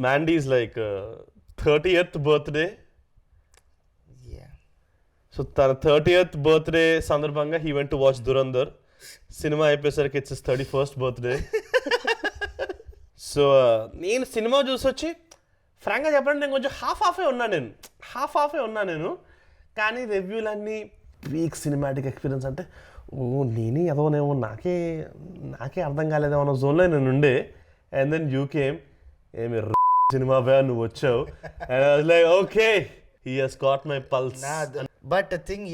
Mandy's like 30th birthday. Yeah. So తన 30th birthday సందర్భంగా he went to watch Dhurandhar. Cinema అయిపోయేసరికి it's 31st birthday. So నేను cinema చూసి వచ్చి ఫ్రాంక్గా చెప్పండి నేను కొంచెం హాఫే ఉన్నా నేను కానీ రివ్యూలన్నీ వీక్ సినిమాటిక్ ఎక్స్పీరియన్స్ అంటే నేనే ఎదవనేమో నాకే అర్థం కాలేదేమో అన్న జోన్లో నేను ఉండే. అండ్ దెన్ యూకేమ్ ఏమి సినిమా బా నువ్వు వచ్చావు and like okay he has got my pulse. But thing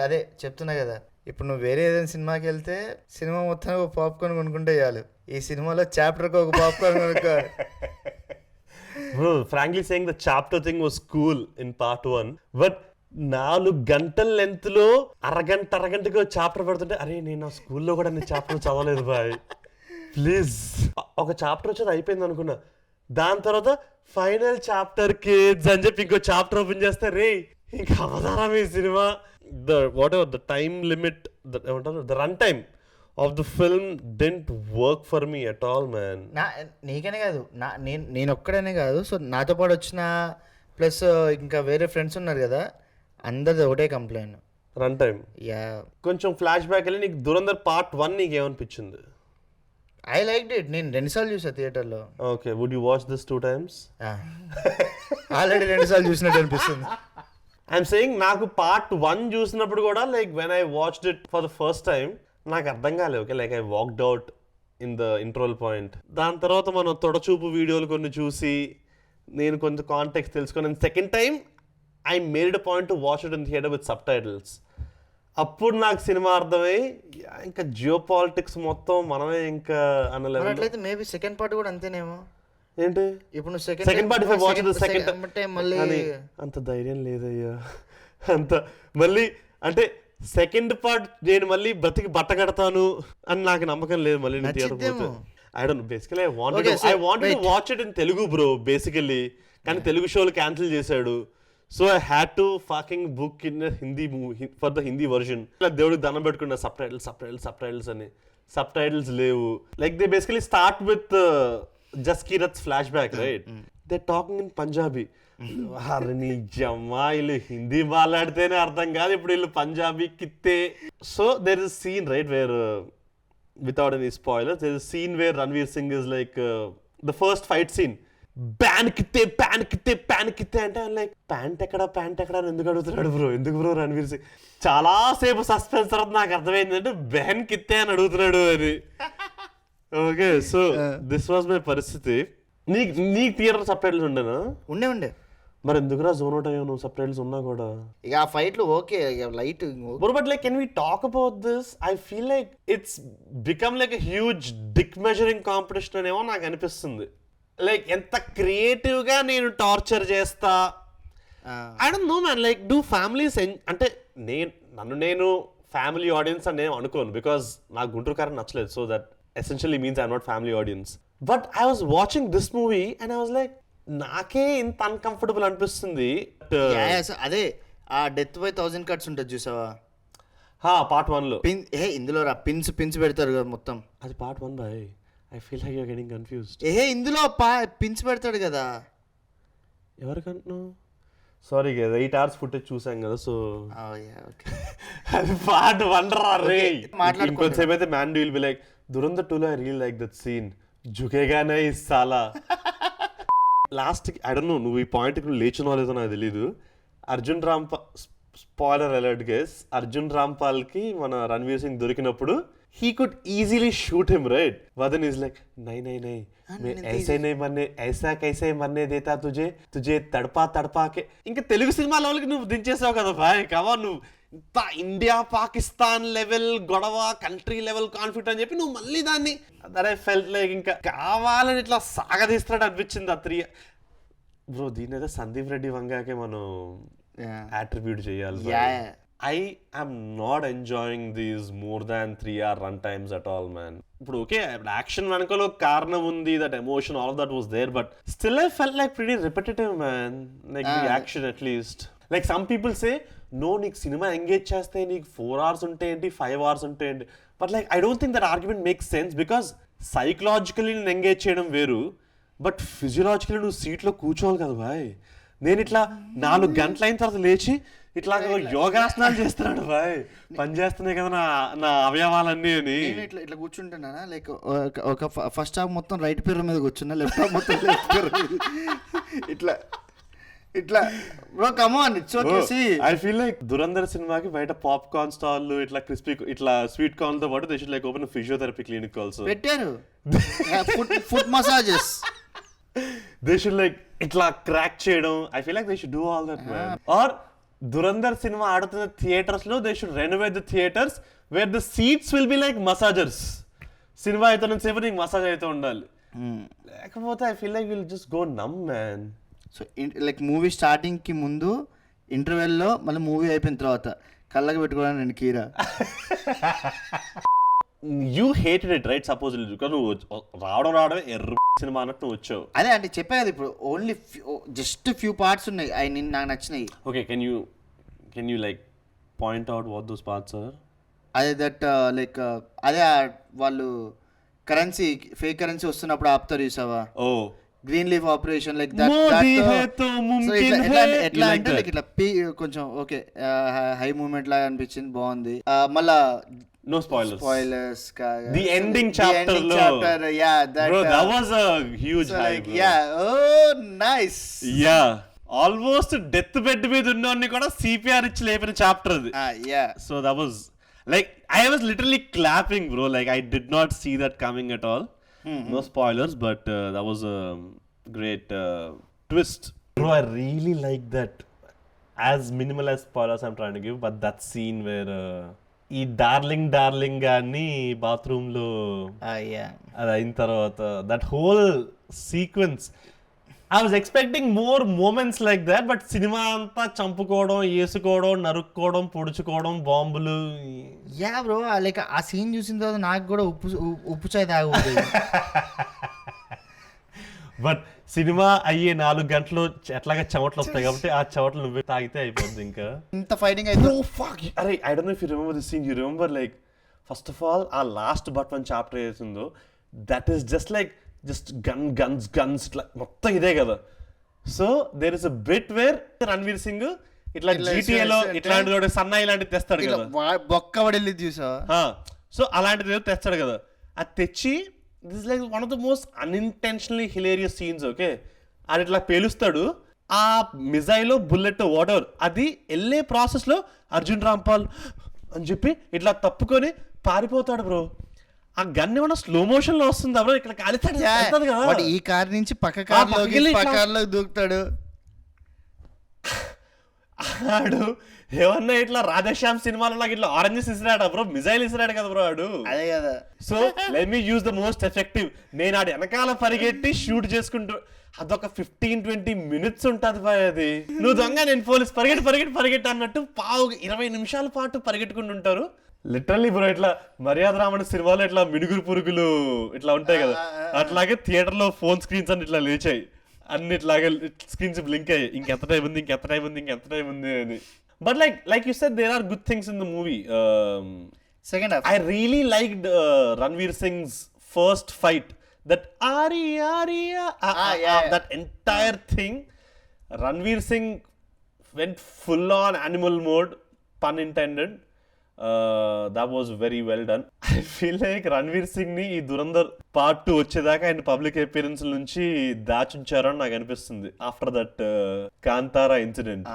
అదే చెప్తున్నా కదా, ఇప్పుడు నువ్వు వేరే ఏదైనా సినిమాకి వెళ్తే సినిమా మొత్తానికి ఒక పాప్కార్న్ కొనుక్కుంటే చాలు. ఈ సినిమాలో చాప్టర్కి ఒక పాప్కార్న్ కొనుక్కోవాలి. Bro, frankly saying the chapter thing was cool in part 1, but 4 గంటల లెంత్ లో అరగంటగా చాప్టర్ పెడుతుంటే అరే నేను నా స్కూల్లో కూడా నేను చాప్టర్ చదవలేదు బాయ్ ప్లీజ్. ఒక చాప్టర్ వచ్చేది అయిపోయింది అనుకున్నా, దాని తర్వాత ఫైనల్ చాప్టర్ కిడ్స్ అని చెప్పి ఇంకో చాప్టర్ ఓపెన్ చేస్తే రే ఇంకా అవతారం ఈ సినిమా. ద టైమ్ లిమిట్ ఏమంటారు the run time of the film didn't work for me at all, man. నీకనే కాదు, నేను ఒక్కడనే కాదు, సో నాతో పాటు వచ్చిన ప్లస్ ఇంకా వేరే ఫ్రెండ్స్ ఉన్నారు కదా, అందరిది ఒకటే కంప్లైంట్ రన్ టైమ్. కొంచెం ఫ్లాష్ బ్యాక్ వెళ్ళి నీకు దురంధర్ పార్ట్ 1 నీకు ఏమనిపించింది? I like it. నేను 2 సార్లు చూసా థియేటర్లో. Okay, would you watch this 2 times? Already 2 సార్లు చూసినట్టు అనిపిస్తుంది. ఐఎమ్ సేయింగ్ నాకు పార్ట్ 1 చూసినప్పుడు కూడా like when I watched it for the first time నాకు అర్థం కాలేదు. Okay, like I walked out in the interval point. దాని తర్వాత మనం తొడచూపు వీడియోలు కొన్ని చూసి నేను కొంచెం కాంటెక్స్ట్ తెలుసుకొని second time I made a point to watch it in theatre with sub titles. అప్పుడు నాకు సినిమా అర్థమై ఇంకా జియో పాలిటిక్స్ మొత్తం మనమే ఇంకా అనలేదు. అట్లయితే మేబీ సెకండ్ పార్ట్ కూడా అంతేనేమో. ఏంటి ఇప్పుడు second part if I watch the second time మళ్ళీ అంత ధైర్యం లేదయ్యా అంత మళ్ళీ అంటే సెకండ్ పార్ట్ నేను మళ్ళీ బతికి బట్ట కడతాను అని నాకు నమ్మకం లేదు మళ్ళీ నేను థియేటర్ పోతే. I don't know, basically I wanted to watch it in Telugu bro basically, కానీ తెలుగు షోలు క్యాన్సిల్ చేశాడు. So I had to fucking book in Hindi movie for the Hindi version. దేవుడికి దండం పెట్టుకున్నా సబ్ టైటిల్స్ అని. సబ్ టైటిల్స్ లేవు. Like they basically start with Jaskirat's flashback right, they talking in Punjabi. నీ జమ్మాయిలు హిందీ మాట్లాడితేనే అర్థం కాదు, ఇప్పుడు వీళ్ళు పంజాబీ కిత్తే. So there is scene right where without any spoilers there is scene where Ranveer Singh is like the first fight scene ప్యాన్ కిత్తే అంటే లైక్ ప్యాంట్ ఎక్కడ అని ఎందుకు అడుగుతున్నాడు బ్రో? ఎందుకు బ్రో రణ్వీర్ సింగ్ చాలా సేపు సస్పెన్స్ తర్వాత నాకు అర్థమైంది అంటే బెహన్ కిత్తే అని అడుగుతున్నాడు అని. Okay, so this was my పరిస్థితి. నీకు థియేటర్ సబ్ టైటిల్స్ ఉండేనా? ఉండే మరి ఎందుకురా జోన్ అవుట్ అయ్యావు నువ్వు సబ్ టైటిల్స్ ఉన్నా కూడా? ఇక ఆ ఫైట్లు okay light. But like can we talk about this? I feel like it's become like a huge dick measuring competition అనేమో నాకు అనిపిస్తుంది. లైక్ ఎంత క్రియేటివ్ గా నేను టార్చర్ చేస్తా. I don't know man, like do families అంటే నేను ఫ్యామిలీ ఆడియన్స్ అని నేను అనుకోను బికాస్ నాకు గుంటూరు కారం నచ్చలేదు. So that essentially means I'm not family audience. But I was watching this movie and I was like, నాకే ఇంత అన్కంఫర్టబుల్ అనిపిస్తుంది. అదే ఆ డెత్ బై 1000 కట్స్ ఉంటుంది చూసావా పార్ట్ 1 లో ఇందులో పిన్స్ పెడతారు కదా మొత్తం. అది పార్ట్ 1 బాయ్. I feel like you're getting confused. ఇందులో పిన్స్ పెడతాడు కదా. ఎవరికంటున్నావు? సారీ 8 hours ఫుటేజ్ చూసాం కదా. సో అది పార్ట్ 1 రా రే. ఇంకొంచెం అయితే man will be like Dhurandhar 2 లో I real like that scene జుకేగానే సాలా లాస్ట్. ఐ డోంట్ నో నువ్వు ఈ పాయింట్ నువ్వు లేచునో లేదో నాకు తెలీదు. Arjun Rampal spoiler alert guys, Arjun Rampal కి మన రణ్వీర్ సింగ్ దొరికినప్పుడు he could easily shoot him right, Vadan is like नहीं मैं ऐसे नहीं मरने, ऐसा कैसे मरने देता तुझे तड़पा के. ఇంకా తెలుగు సినిమా లెవెల్కి నువ్వు దించేసావు కదా బాయ్. కమా నువ్వు ఇంత ఇండియా పాకిస్తాన్ లెవెల్ గొడవ కంట్రీ లెవెల్ కాన్ఫ్లిక్ట్ అని చెప్పి నువ్వు మళ్ళీ దాన్ని దట్ ఐ ఫెల్ట్ లైక్ ఇంకా కావాలని ఇట్లా సాగదీస్తున్నాడు అనిపించింది ఆ 3 బ్రో. దీని అయితే సందీప్ రెడ్డి వంగాకే మనం అట్రిబ్యూట్ చేయాలి. I am not enjoying these more than 3 hour run times at all, man. ఇప్పుడు ఓకే యాక్షన్ వెనకలో కారణం ఉంది, that emotion all of that was there, but still I felt like pretty repetitive man. Like the action at least. Like some people say no నీకు cinema engage చేస్తే నీకు 4 hours ఉంటే ఏంటి 5 hours ఉంటే ఏంటి, but like I don't think that argument makes sense because psychologically నేను engage చేయడం వేరు, బట్ ఫిజియలాజికల్ నువ్వు సీట్లో కూర్చోవాలి కదా బాయ్. నేను ఇట్లా 4 గంటల అయిన తర్వాత లేచి ఇట్లా యోగాసనాలు చేస్తున్నాడు బాయ్. పని చేస్తున్నాయి కదా నా అవయవాలన్నీ అని. ఇట్లా ఇట్లా కూర్చుంటున్నా, లైక్ ఒక ఫస్ట్ హాఫ్ మొత్తం రైట్ పేరు మీద కూర్చున్నా, లెఫ్ట్ హాఫ్ మొత్తం లెఫ్ట్ పేరు ఇట్లా ఇట్లా bro come on it's okay. See I feel like Dhurandhar సినిమాకి బయట పాప్కార్న్ స్టాల్ ఇట్లా క్రిస్పీ ఇట్లా స్వీట్ కార్న్ తో పాటు they should like open physiotherapy clinic also పెట్టారు. Foot massages they should like ఇట్లా క్రాక్ చేయడం. I feel like they should do all that man. Or Dhurandhar cinema ఆడుతున్న థియేటర్స్ లో they should renovate the theatres where the seats will be like massagers. Cinema అయితే సేపు నీకు massage అయితే ఉండాలి, లేకపోతే I feel like will just go నమ్ man. So like movie స్టార్టింగ్కి ముందు ఇంటర్వెల్లో మళ్ళీ మూవీ అయిపోయిన తర్వాత కళ్ళకి పెట్టుకోవడానికి నేను కీరా. You hated it right suppose నువ్వు రావడమే ఎర్ర సినిమా అన్నట్టు నువ్వు వచ్చావు. అదే అంటే చెప్పా కదా ఇప్పుడు ఓన్లీ జస్ట్ ఫ్యూ పార్ట్స్ ఉన్నాయి అవి నాకు నచ్చినాయి. Okay can you like point out what those parts are? అదే దట్ లైక్ అదే వాళ్ళు కరెన్సీ ఫేక్ కరెన్సీ వస్తున్నప్పుడు ఆపుతారు చూసావా, ఓ గ్రీన్ లీఫ్ ఆపరేషన్ లైక్ ఎట్లా అంటే లైక్ ఇట్లా కొంచెం ఓకే హై మూమెంట్ లాగా అనిపించింది, బాగుంది. మళ్ళా no spoilers the ending chapter yeah that bro that was a huge so hype, like bro. Yeah, oh nice, yeah almost death bed మీద ఉన్నోన్ని కూడా CPR ఇచ్చి లేపిన చాప్టర్ అది. Yeah, so that was like I was literally clapping bro, like I did not see that coming at all. No spoilers but that was a great twist bro. I really like that, as minimal as spoilers I'm trying to give, but that scene where ఈ darling గాన్ని bathroom లో అది అయిన తర్వాత that whole sequence I was expecting more moments like that, but cinema అంతా చంపుకోవడం, వేసుకోవడం, నరుక్కోవడం, పొడుచుకోవడం, బాంబులు. యా బ్రో లైక్ ఆ సీన్ చూసిన తర్వాత నాకు కూడా ఉప్పు చాయ్ తాగబోతుంది. బట్ సినిమా అయ్యే 4 గంటలు ఎట్లాగా చెమటలు వస్తాయి కాబట్టి ఆ చెమటలు నువ్వే తాగితే అయిపోద్ది. ఇంకా ఇంత ఫైటింగ్ అయితే అరే I don't know if you remember this scene. You remember like first of all ఆ లాస్ట్ బట్ 1 చాప్టర్ ఏతుందో దట్ ఈస్ జస్ట్ గన్స్ ఇట్లా మొత్తం ఇదే కదా. So there is a bit where Ranveer Singh ఇట్లా జీటీఏలో ఇట్లాంటి సన్నా ఇలాంటివి తెస్తాడు కదా, బొక్క పడేది చూసావా. సో అలాంటిది తెస్తాడు కదా, అది తెచ్చి this is like one of the most unintentionally hilarious scenes. Okay అది ఇట్లా పేలుస్తాడు, ఆ మిజైలో బుల్లెట్ వాటర్ అది వెళ్ళే ప్రాసెస్లో అర్జున్ రాంపాల్ అని చెప్పి ఇట్లా తప్పుకొని పారిపోతాడు బ్రో. ఆ గన్ ఏమన్నా స్లో మోషన్ లో వస్తుందా బ్రో? ఇక్కడ కాలిస్తాడు కదా, ఈ కార్ నుంచి పక్క కార్లో దూకుతాడు. ఆడు ఏమన్నా ఇట్లా రాధేశ్యామ్ సినిమాలో నాకు ఇట్లా ఆరెంజెస్ ఇసిరాడు బ్రో, మిజైల్ ఇసిరాడు కదా బ్రో ఆడు. అదే కదా. So let me use the most effective. నేను ఆడు వెనకాల పరిగెట్టి షూట్ చేసుకుంటూ అదొక 15-20 minutes ఉంటుంది బాయ్. అది నువ్వు దొంగ నేను పోలీస్ పరిగెట్టి అన్నట్టు 20 నిమిషాల పాటు పరిగెట్టుకుంటుంటారు లిటరల్లీ బ్రో. ఇట్లా మర్యాద రామణ సినిమాలో ఇట్లా మినుగురు పురుగులు ఇట్లా ఉంటాయి కదా, అట్లాగే థియేటర్ లో ఫోన్ స్క్రీన్స్ అని ఇట్లా లేచాయి, అన్నిట్లాగా స్క్రీన్స్ బ్లింక్ అయ్యాయి, ఇంకెంత టైం ఉంది అని. But like you said, there are good things in the movie. Second half, I really liked Ranveer Singh's first fight. That that entire thing. Ranveer Singh went full on animal mode, pun intended. That was very well done. I feel like Ranveer Singh ni ఈ Dhurandhar part 2 వచ్చేదాకా ఆయన public appearance నుంచి దాచుంచారని నాకు అనిపిస్తుంది. After that Kantara incident,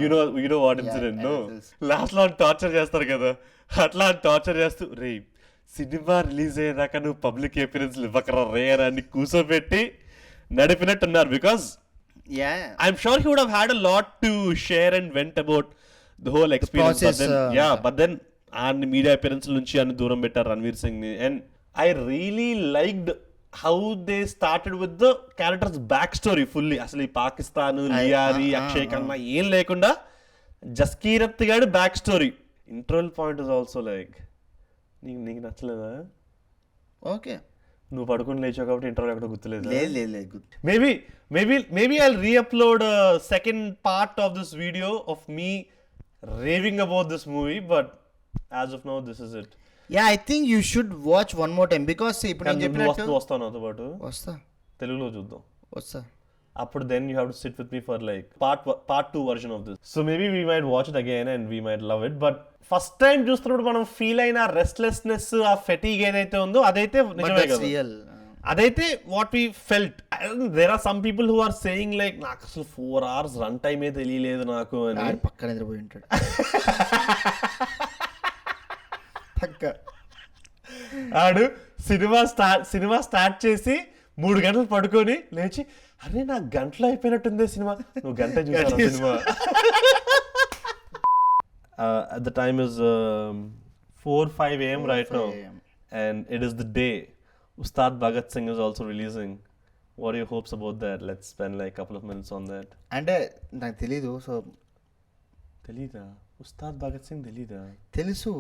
you know what incident no, last లో torture చేస్తారు కదా, అట్లా టార్చర్ చేస్తూ రే సినిమా రిలీజ్ అయ్యేదాకా నువ్వు పబ్లిక్ అపియరెన్స్ ఇవ్వకరా రే అని కూర్చోబెట్టి నడిపినట్టున్నారు. Because I'm sure he would have had a lot to share and went about the whole experience, but then and media appearance నుంచి అన్ని దూరం పెట్టారు రణ్వీర్ సింగ్ ని. and I really liked how they started with the characters back story fully. అసలు ఈ పాకిస్తాన్ లియారీ అక్షయ్ ఖన్నా ఏం లేకుండా జస్కీరత్ గాడి back story. Interval point is also like నీకు నచ్చలేదా? ఓకే నువ్వు పడుకుని లేచావు కాబట్టి ఇంటర్వెల్ ఎక్కడ గుర్తులేదు. maybe I'll re-upload a second part of this video of me raving about this movie, but as of now this is it. Yeah, I think you should watch one more time because ఇప్పుడు నేను చెప్పినట్టు వస్తాను నాతో పాటు. వస్తా తెలుగులో చూద్దాం. వస్తా. అప్పుడు then you have to sit with me for like part 2 version of this. So maybe we might watch it again and we might love it. But first time చూస్తున్నప్పుడు మనం ఫీల్ అయిన రెస్ట్లెస్నెస్, ఆ ఫెటీగ్ ఏదైతే ఉందో అదైతే నిజమే కదా. Real. అదైతే what we felt. There are some people who are saying like నాకు అసలు 4 hours రన్ టైమే తెలియలేదు నాకు అని. పక్కన నిద్రపోయి ఉంటాడు పక్క. ఆడు సినిమా స్టార్ట్ చేసి 3 గంటలు పడుకొని లేచి అరే నాకు గంటలో అయిపోయినట్టుంది సినిమా. నువ్వు గంట చూసావు cinema. At the time is 4-5 AM right now, and it is the day Ustad Bhagat Singh is also releasing. What are your hopes about that? Let's spend like a couple of minutes on that. అంటే నాకు తెలీదు. So తెలీదా? ఉస్తాద్ భగత్ సింగ్ తెలీదా? తెలుసు.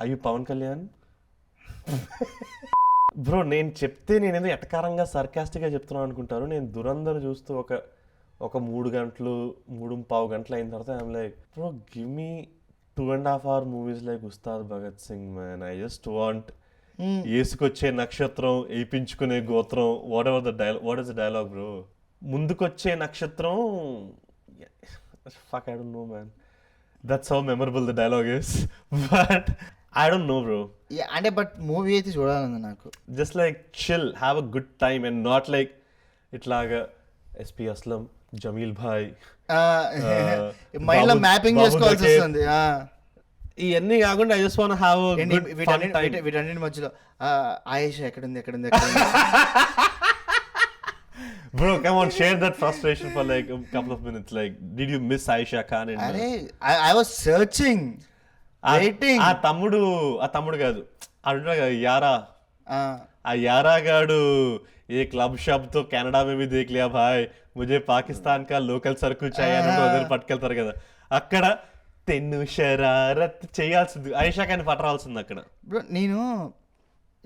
Are you Pawan Kalyan? Bro నేను చెప్తే నేనేదో ఎటకారంగా సర్కాస్టిక్గా చెప్తున్నాను అనుకుంటారు. నేను దురందర్ చూస్తూ ఒక 3 గంటలు 3.25 గంటలు అయిన తర్వాత I'm like bro give me 2.5 hour movies like Ustaad Bhagat Singh man. I just want ఏసుకొచ్చే నక్షత్రం, ఏపించుకునే గోత్రం, what is the dialogue bro? ముందుకొచ్చే నక్షత్రం, fuck I don't know man. That's how memorable the dialogue is. But I don't know bro. అంటే but movie అయితే చూడాలండి నాకు. Just like chill, have a good time and not like ఇట్లాగా SP Aslam, Jameel భాయ్ మైండ్లో mapping చేసుకోవాల్సి వస్తుంది. ఇవన్నీ కాకుండా I just want have a good fun time. వీటన్నిటి మధ్యలో ఆయేషా ఎక్కడుంది. Bro, come on, share that frustration for like a couple of minutes. Like, did you miss Aisha Khan? అరే I was searching, waiting. ఆ తమ్ముడు కాదు అంటున్నా కదా యారా. ఆ యారా గాడు ఏ క్లబ్ షాప్ తో కెనడా మే భీ దేఖ్ లియా భాయ్, ముझे పాకిస్తాన్ కా లోకల్ సరుకు చాయ్ అని వదిలి పట్టుకెళ్తారు కదా. అక్కడ తెన్ను షరారత్ చేయాల్సింది, ఆయిషా ఖాన్ పట్టరాల్సింది అక్కడ. బ్రో నేను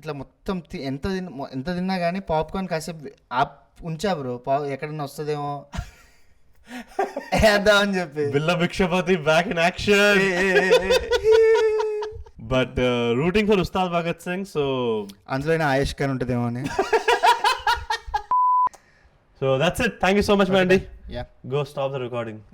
ఇట్లా మొత్తం ఎంత తిన్నా కానీ పాప్కార్న్ కాసేపు ఉంచా బ్రో, ఎక్కడన్నా వస్తుందేమో వేద్దామని చెప్పి. Billa Bhikshapathi back in action. But rooting for Ustaad Bhagat Singh. So అందులో ఆయుష్ ఖాన్ ఉంటుందేమో అని. So that's it. Thank you so much, Mandy. Yeah. Go stop the recording.